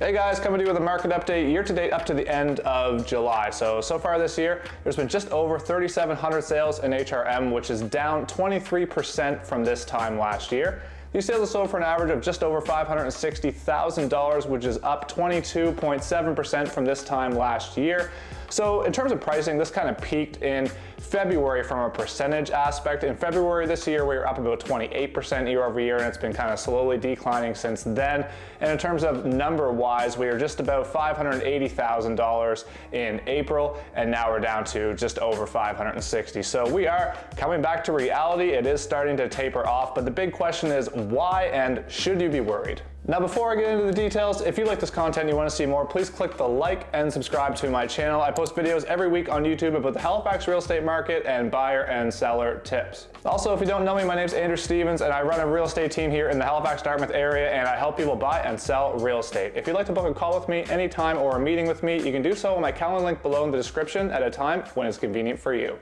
Hey guys, coming to you with a market update year to date up to the end of July. So far this year, there's been just over 3,700 sales in HRM, which is down 23% from this time last year. These sales are sold for an average of just over $560,000, which is up 22.7% from this time last year. So in terms of pricing, this kind of peaked in February from a percentage aspect. In February this year, we were up about 28% year over year, and it's been kind of slowly declining since then. And in terms of number-wise, we were just about $580,000 in April, and now we're down to just over $560,000. So we are coming back to reality. It is starting to taper off, but the big question is why, and should you be worried? Now, before I get into the details, if you like this content and you want to see more, please click the like and subscribe to my channel. I post videos every week on YouTube about the Halifax real estate market and buyer and seller tips. Also, if you don't know me, my name is Andrew Stevens and I run a real estate team here in the Halifax Dartmouth area, and I help people buy and sell real estate. If you'd like to book a call with me anytime or a meeting with me, you can do so on my calendar link below in the description at a time when it's convenient for you.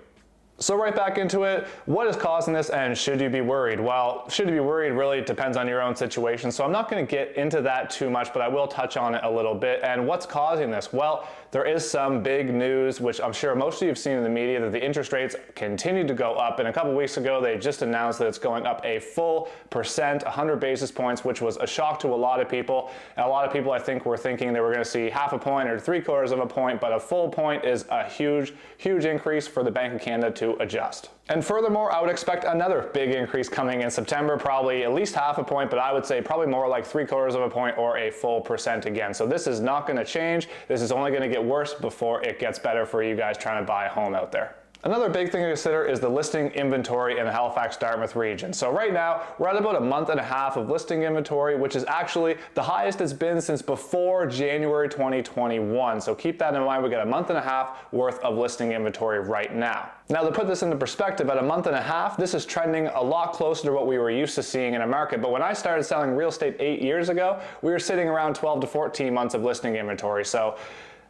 So right back into it, what is causing this and should you be worried? Well, should you be worried really depends on your own situation. So I'm not going to get into that too much, but I will touch on it a little bit. And what's causing this? Well, there is some big news, which I'm sure most of you have seen in the media, that the interest rates continue to go up. And a couple weeks ago, they just announced that it's going up a full percent, 100 basis points, which was a shock to a lot of people. And a lot of people, I think, were thinking they were going to see half a point or 3/4 of a point, but a full point is a huge, huge increase for the Bank of Canada to adjust. And furthermore, I would expect another big increase coming in September, probably at least half a point, but I would say probably more like 3/4 of a point or a full percent again. So this is not going to change. This is only going to get worse before it gets better for you guys trying to buy a home out there. Another big thing to consider is the listing inventory in the Halifax Dartmouth region. So right now, we're at about a month and a half of listing inventory, which is actually the highest it's been since before January 2021. So keep that in mind. We got a month and a half worth of listing inventory right now. Now, to put this into perspective, at a month and a half, this is trending a lot closer to what we were used to seeing in a market. But when I started selling real estate 8 years ago, we were sitting around 12 to 14 months of listing inventory. So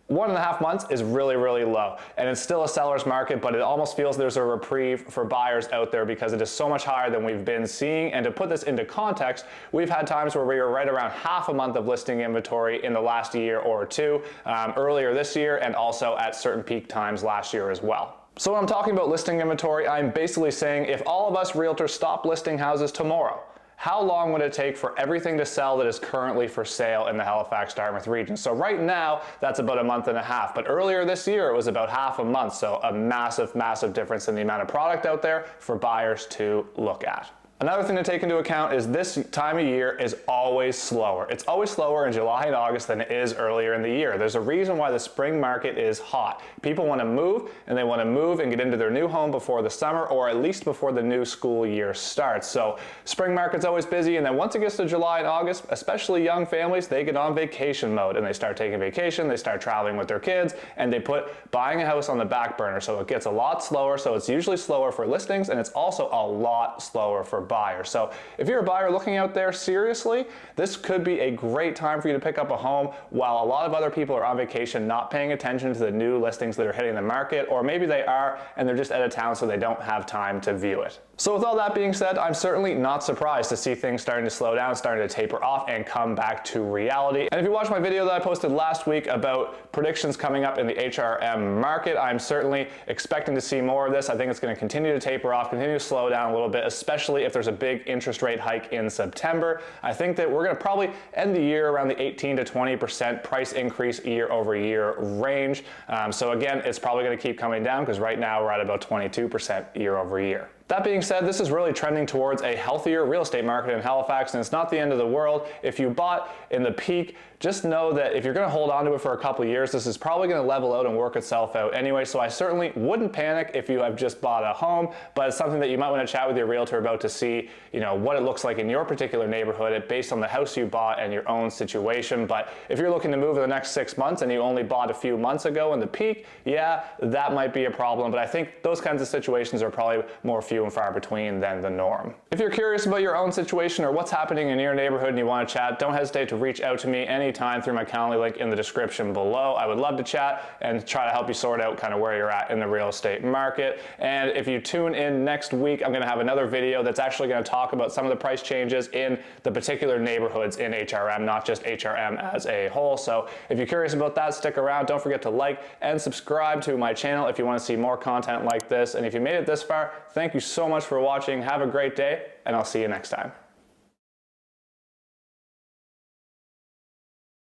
1.5 months is really, really low. And it's still a seller's market, but it almost feels there's a reprieve for buyers out there because it is so much higher than we've been seeing. And to put this into context, we've had times where we were right around half a month of listing inventory in the last year or two, earlier this year, and also at certain peak times last year as well. So when I'm talking about listing inventory, I'm basically saying if all of us realtors stop listing houses tomorrow, how long would it take for everything to sell that is currently for sale in the Halifax Dartmouth region? So right now, that's about a month and a half. But earlier this year, it was about half a month. So a massive, massive difference in the amount of product out there for buyers to look at. Another thing to take into account is this time of year is always slower. It's always slower in July and August than it is earlier in the year. There's a reason why the spring market is hot. People want to move, and they want to move and get into their new home before the summer, or at least before the new school year starts. So spring market's always busy, and then once it gets to July and August, especially young families, they get on vacation mode, and they start taking vacation, they start traveling with their kids, and they put buying a house on the back burner. So it gets a lot slower. So it's usually slower for listings, and it's also a lot slower for buyer. So if you're a buyer looking out there seriously, this could be a great time for you to pick up a home while a lot of other people are on vacation, not paying attention to the new listings that are hitting the market, or maybe they are and they're just out of town so they don't have time to view it. So with all that being said, I'm certainly not surprised to see things starting to slow down, starting to taper off and come back to reality. And if you watched my video that I posted last week about predictions coming up in the HRM market, I'm certainly expecting to see more of this. I think it's going to continue to taper off, continue to slow down a little bit, especially if there's a big interest rate hike in September. I think that we're going to probably end the year around the 18 to 20% price increase year over year range. So again, it's probably going to keep coming down because right now we're at about 22% year over year. That being said, this is really trending towards a healthier real estate market in Halifax, and it's not the end of the world. If you bought in the peak, just know that if you're going to hold on to it for a couple of years, this is probably going to level out and work itself out anyway. So I certainly wouldn't panic if you have just bought a home, but it's something that you might want to chat with your realtor about to see, what it looks like in your particular neighborhood based on the house you bought and your own situation. But if you're looking to move in the next 6 months and you only bought a few months ago in the peak, yeah, that might be a problem. But I think those kinds of situations are probably more few few and far between than the norm. If you're curious about your own situation or what's happening in your neighborhood and you want to chat, don't hesitate to reach out to me anytime through my Calendly link in the description below. I would love to chat and try to help you sort out kind of where you're at in the real estate market. And if you tune in next week, I'm going to have another video that's actually going to talk about some of the price changes in the particular neighborhoods in HRM, not just HRM as a whole. So if you're curious about that, stick around. Don't forget to like and subscribe to my channel if you want to see more content like this. And if you made it this far, thank you so much for watching. Have a great day, and I'll see you next time.